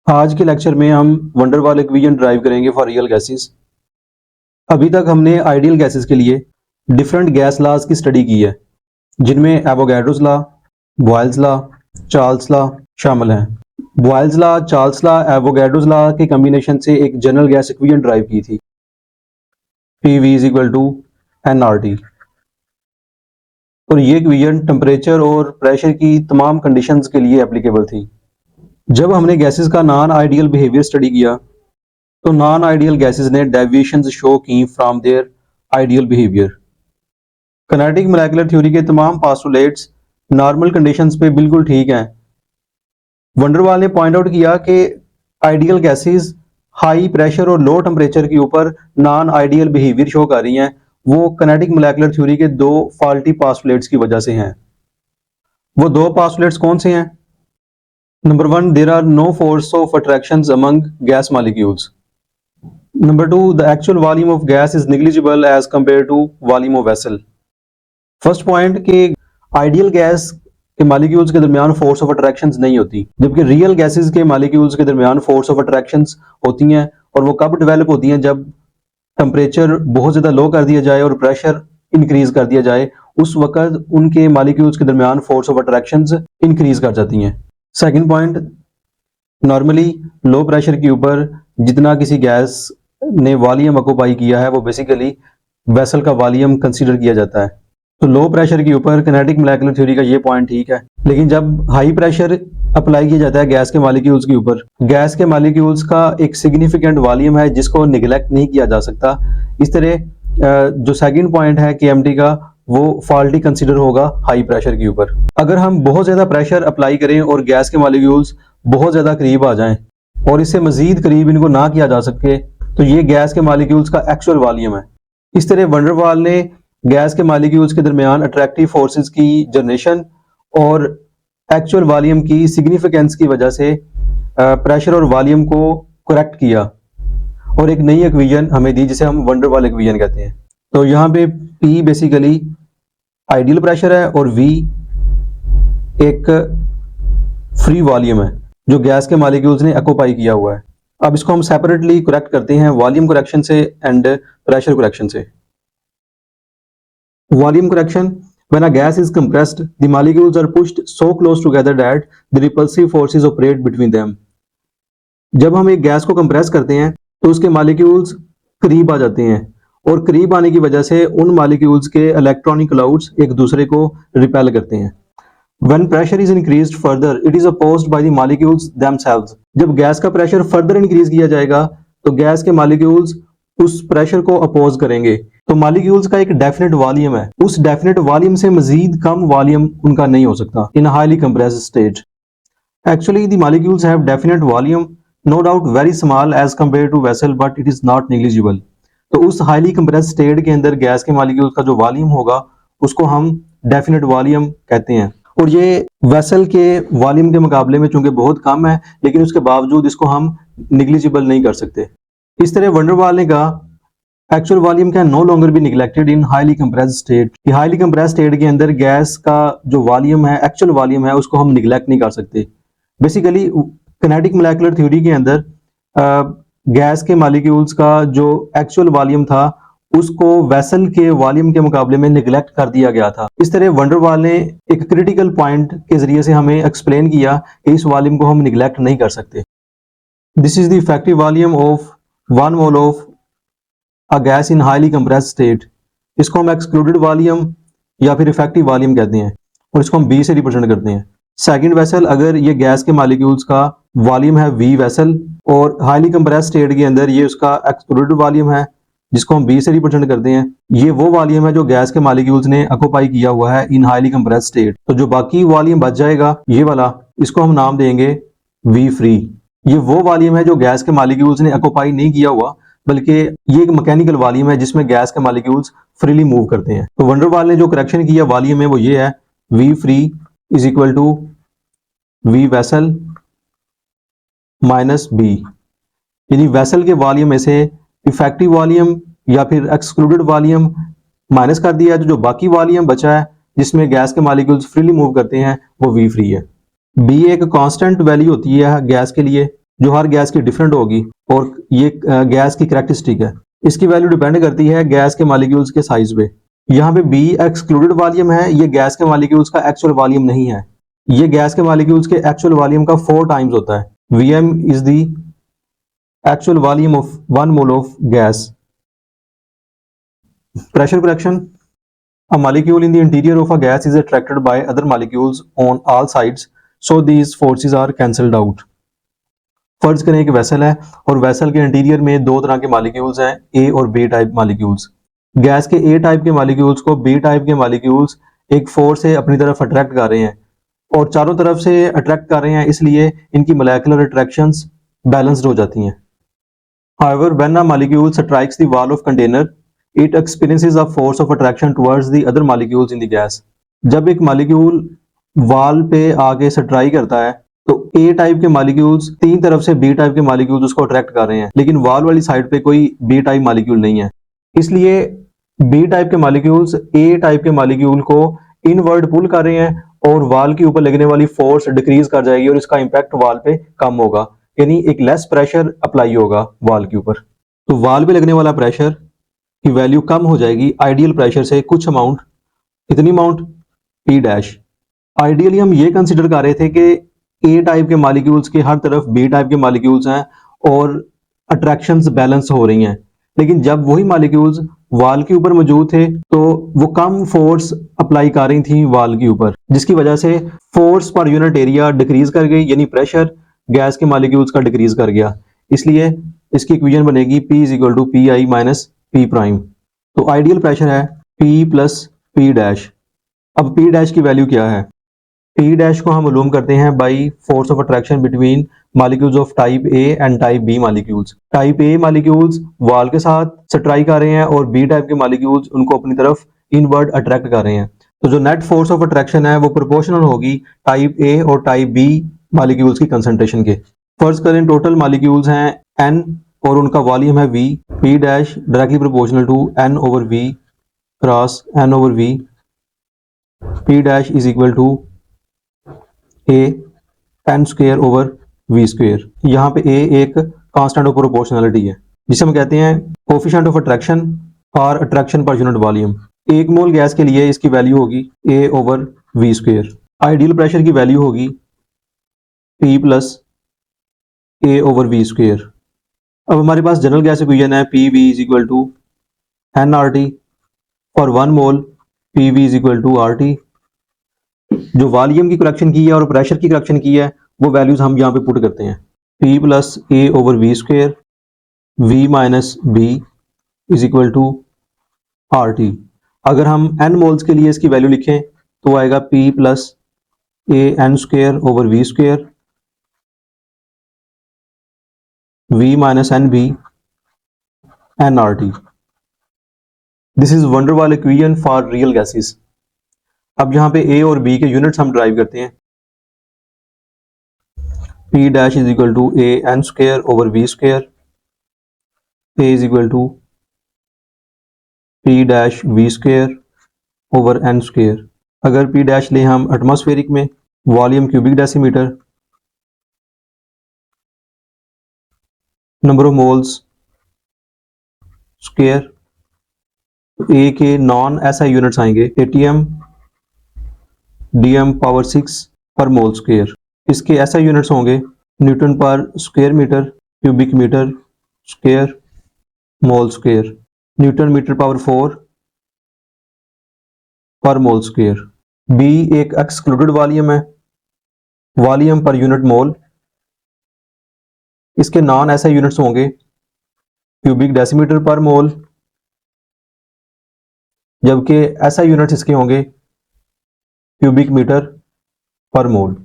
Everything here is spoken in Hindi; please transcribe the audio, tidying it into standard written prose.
आज के लेक्चर में हम वंडर वाल इक्वेशन ड्राइव करेंगे फॉर रियल गैसेस। अभी तक हमने आइडियल गैसेस के लिए डिफरेंट गैस लॉज की स्टडी की है, जिनमें Avogadro's law, Boyle's law, Charles law शामिल हैं। Boyle's law, Charles law, Avogadro's law के कम्बिनेशन से एक जनरल गैस इक्वेशन ड्राइव की थी, PV is equal to nRT। और ये इक्वेशन टेम्परेचर और प्रेशर की तमाम कंडीशंस के लिए एप्लीकेबल थी। जब हमने गैसेस का नॉन आइडियल बिहेवियर स्टडी किया तो नॉन आइडियल गैसेस ने डेविएशंस शो की from their ideal behaviour. Kinetic molecular theory के तमाम पोस्टुलेट्स नॉर्मल कंडीशंस पे बिल्कुल ठीक हैं। वंडर वाल ने पॉइंट आउट किया कि आइडियल गैसेस हाई प्रेशर और लो टेम्परेचर के ऊपर नॉन आइडियल बिहेवियर शो कर रही हैं। वो किनेटिक मोलेकुलर थ्योरी के दो फॉल्टी पोस्टुलेट्स की वजह से हैं। वो दो पोस्टुलेट्स कौन से हैं? Number 1, there are no force of attractions among gas molecules. Number 2, the actual volume of gas is negligible as compared to volume of vessel. First point कि आइडियल गैस के मॉलिक्यूल्स के दरमियान फोर्स ऑफ अट्रैक्शंस नहीं होती, जबकि रियल गैसेस के मॉलिक्यूल्स के दरमियान फोर्स ऑफ अट्रैक्शंस होती हैं। और वो कब डेवलप होती हैं? जब टेम्परेचर बहुत ज़्यादा लो कर दिया जाए और प्रेशर इंक्रीज कर दिया जाए, उस वक्त उनके मॉलिक्यूल्स के दरमियान फोर्स ऑफ अट्रैक्शंस इंक्रीज कर जाती हैं। Second point, normally low pressure के ऊपर जितना किसी गैस ने वॉल्यूम ऑक्यूपाई किया है वो बेसिकली वेसल का वॉल्यूम कंसीडर किया जाता है। तो लो प्रेशर के ऊपर किनेटिक मोलेकुलर थ्योरी का ये पॉइंट ठीक है, लेकिन जब हाई प्रेशर अप्लाई किया जाता है गैस के मॉलिक्यूल्स के ऊपर, गैस के मॉलिक्यूल्स का एक सिग्निफिकेंट वॉल्यूम है जिसको निगलेक्ट नहीं किया जा सकता। इस तरह जो सेकंड पॉइंट है KMT का, वो फॉल्टी कंसीडर होगा हाई प्रेशर के ऊपर। अगर हम बहुत ज्यादा प्रेशर अप्लाई करें और गैस के मॉलिक्यूल्स बहुत ज्यादा करीब आ जाएं और इससे मजीद करीब इनको ना किया जा सके, तो ये गैस के मॉलिक्यूल्स का एक्चुअल वॉल्यूम है। इस तरह वंडर वाल ने गैस के मॉलिक्यूल्स के दरमियान अट्रैक्टिव फोर्सेस की जनरेशन और एक्चुअल वॉल्यूम की सिग्निफिकेंस की वजह से प्रेशर और वॉल्यूम को करेक्ट किया और एक नई इक्वेशन हमें दी जिसे हम वंडर वाल इक्वेशन कहते हैं। तो यहाँ पे P बेसिकली आइडियल प्रेशर है और V एक फ्री वॉल्यूम है जो गैस के मॉलिक्यूल्स ने ऑक्यूपाई किया हुआ है। अब इसको हम सेपरेटली करेक्ट करते हैं वॉल्यूम करेक्शन से एंड प्रेशर करेक्शन से। Volume correction, when a gas is compressed the molecules are pushed so close together that the repulsive forces operate between them। जब हम एक गैस को कंप्रेस करते हैं तो उसके मॉलिक्यूल्स करीब आ जाते हैं और करीब आने की वजह से उन मॉलिक्यूल्स के इलेक्ट्रॉनिक क्लाउड्स एक दूसरे को रिपेल करते हैं। When pressure is increased further, it is opposed by the molecules themselves। जब गैस का प्रेशर फर्दर इंक्रीज किया जाएगा तो गैस के मॉलिक्यूल्स उस प्रेशर को अपोज करेंगे। तो मॉलिक्यूल्स का एक डेफिनेट वॉल्यूम है, उस डेफिनेट वॉल्यूम से मजीद कम वॉल्यूम उनका नहीं हो सकता इन highly compressed state. Actually, the molecules have definite volume, no doubt very small as compared to vessel, but it is not negligible। तो उस हाईली कंप्रेस्ड स्टेट के अंदर गैस के मॉलिक्यूल्स का जो वॉल्यूम होगा उसको हम डेफिनेट वॉल्यूम कहते हैं। और ये वेसल के वॉल्यूम के मुकाबले में चूंकि बहुत कम है, लेकिन उसके बावजूद इसको हम निग्लिजिबल नहीं कर सकते। इस तरह वंडर वाल ने कहा actual volume can no longer be neglected in highly compressed state. Highly compressed state के अंदर गैस का जो वॉल्यूम है, एक्चुअल वॉल्यूम है, उसको हम निगलेक्ट नहीं कर सकते। बेसिकली किनेटिक मोलेकुलर थ्योरी के अंदर गैस के मॉलिक्यूल्स का जो एक्चुअल वॉल्यूम था उसको वेसल के वॉल्यूम के मुकाबले में निगलेक्ट कर दिया गया था। इस तरह वंडर वाल ने एक क्रिटिकल पॉइंट के जरिए से हमें एक्सप्लेन किया कि इस वॉल्यूम को हम निगलेक्ट नहीं कर सकते। This is the effective volume of 1 mole of a gas in highly compressed state. इसको हम एक्सक्लूडेड वॉल्यूम या फिर इफेक्टिव वॉल्यूम कहते हैं और इसको हम B से रिप्रेजेंट करते हैं। सेकेंड वेसल, अगर ये गैस के मॉलिक्यूल्स का वॉल्यूम है V वेसल और हाईली कंप्रेस्ड स्टेट के अंदर ये उसका एक्सक्लूडेड वॉल्यूम है जिसको हम B से रिप्रेजेंट करते हैं। ये वो वॉल्यूम है जो गैस के मॉलिक्यूल्स ने ऑक्यूपाई किया हुआ है इन हाईली कंप्रेस्ड स्टेट। तो जो बाकी वॉल्यूम बच जाएगा ये वाला, इसको हम नाम देंगे V फ्री। ये वो वॉल्यूम है जो गैस के मॉलिक्यूल्स ने ऑक्यूपाई नहीं किया हुआ, बल्कि ये एक मैकेनिकल वॉल्यूम है जिसमें गैस के मॉलिक्यूल्स फ्रीली मूव करते हैं। तो वंडर वाल ने जो करेक्शन किया वॉल्यूम है वो ये है, V free is equal to V vessel minus B। यानी वेसल के वॉल्यूम में से इफेक्टिव वॉल्यूम या फिर एक्सक्लूडेड वॉल्यूम माइनस कर दिया है, तो जो बाकी वॉल्यूम बचा है जिसमें गैस के मॉलिक्यूल्स फ्रीली मूव करते हैं वो V फ्री है। B एक कांस्टेंट वैल्यू होती है गैस के लिए जो हर गैस की डिफरेंट होगी और ये गैस की करैक्टरिस्टिक है। इसकी वैल्यू डिपेंड करती है गैस के मॉलिक्यूल्स के साइज पे। यहाँ पे बी एक्सक्लूडेड वॉल्यूम है, ये गैस के मॉलिक्यूल्स का एक्चुअल वॉल्यूम नहीं है। ये गैस के मॉलिक्यूल्स के एक्चुअल वॉल्यूम का 4 टाइम्स होता है। Vm is the actual volume of 1 mole of gas. Pressure correction. A molecule in the interior of a gas is attracted by other molecules on all sides, so these forces are cancelled out. फर्ज करें एक वेसल है और वेसल के इंटीरियर में दो तरह के मॉलिक्यूल्स हैं, ए और बी टाइप मॉलिक्यूल्स। गैस के ए टाइप के मॉलिक्यूल्स को बी टाइप के मॉलिक्यूल्स एक फोर्स से अपनी तरफ अट्रैक्ट कर रहे हैं और चारों तरफ से अट्रैक्ट कर रहे हैं, इसलिए इनकी मोलेकुलर अट्रैक्शंस बैलेंस्ड हो जाती हैं। However, when a molecule strikes the wall of container, it experiences a force of attraction towards the other molecules in the gas. जब एक मॉलिक्यूल वॉल पे आके स्ट्राइक करता है तो ए टाइप के मॉलिक्यूल्स तीन तरफ से बी टाइप के मॉलिक्यूल्स उसको अट्रैक्ट कर रहे हैं, लेकिन वॉल वाली साइड पे कोई बी टाइप मॉलिक्यूल नहीं है, इसलिए बी टाइप के मॉलिक्यूल्स ए टाइप के मॉलिक्यूल को इनवर्ड पुल कर रहे हैं और वॉल के ऊपर लगने वाली फोर्स डिक्रीज कर जाएगी और इसका इंपैक्ट वॉल पे कम होगा, यानी एक लेस प्रेशर अप्लाई होगा वॉल के ऊपर। तो वॉल पे लगने वाला प्रेशर की वैल्यू कम हो जाएगी आइडियल प्रेशर से कुछ अमाउंट। कितनी अमाउंट? P dash. आइडियली हम ये कंसिडर कर रहे थे कि ए टाइप के मॉलिक्यूल्स के हर तरफ बी टाइप के मॉलिक्यूल्स हैं और अट्रैक्शंस बैलेंस हो रही हैं, लेकिन जब वही मॉलिक्यूल्स वॉल के ऊपर मौजूद थे तो वो कम फोर्स अप्लाई कर रही थी वॉल के ऊपर, जिसकी वजह से force per unit area decrease कर गई, यानी प्रेशर गैस के मॉलिक्यूल्स का डिक्रीज कर गया। इसलिए इसकी इक्वेशन बनेगी P is equal to P I minus P prime. तो आइडियल प्रेशर है P प्लस पी डैश। अब P डैश की वैल्यू क्या है? P डैश को हम मालूम करते हैं by force of attraction between molecules of type A and type B molecules. Type A molecules wall के साथ स्ट्राइक कर रहे हैं और बी टाइप के मॉलिक्यूल्स उनको अपनी तरफ इनवर्ड अट्रैक्ट कर रहे हैं, तो जो नेट फोर्स ऑफ अट्रैक्शन है वो प्रोपोर्शनल होगी टाइप ए और टाइप बी मॉलिक्यूल्स की कंसंट्रेशन के। फर्ज करें टोटल मॉलिक्यूल्स हैं n और उनका वॉल्यूम है v। P dash directly proportional to n over v cross n over v। P dash is equal to a n square over v square. यहाँ पे a एक कांस्टेंट ऑफ प्रोपोर्शनलिटी है जिसे हम कहते हैं कोफिशिएंट ऑफ अट्रैक्शन और अट्रैक्शन पर यूनिट वॉल्यूम। एक मोल गैस के लिए इसकी वैल्यू होगी a over v square. Ideal pressure की वैल्यू होगी P plus a over v square. अब हमारे पास जनरल गैस इक्वेशन है P V is equal to n R T for 1 mole P V is equal to R T. जो वॉल्यूम की करेक्शन की है और प्रेशर की करेक्शन की है वो वैल्यूज हम यहाँ पे पुट करते हैं। P plus a over V square V minus b is equal to R T. अगर हम एन मोल्स के लिए इसकी वैल्यू लिखें तो आएगा P plus a n square over V square V minus NB nRT. This is van der Waals equation for real gases. अब यहाँ पे A और B के यूनिट्स हम ड्राइव करते हैं। P dash is equal to A n square over V square. A is equal to P dash V square over n square. अगर P डैश ले हम एटमॉस्फेरिक में, volume cubic decimetre, number of moles square, A के नॉन एसआई यूनिट्स आएंगे एटीएम डीएम पावर 6 पर मोल स्क्वायर। इसके एसआई यूनिट्स होंगे newton per square metre, cubic metre square, mole square, newton metre power 4 पर मोल स्क्वायर। बी एक एक्सक्लूडेड वॉल्यूम है, वॉल्यूम पर यूनिट मोल। इसके नॉन एसआई यूनिट्स होंगे क्यूबिक डेसीमीटर पर मोल, जबकि एसआई यूनिट्स इसके होंगे क्यूबिक मीटर पर मोल।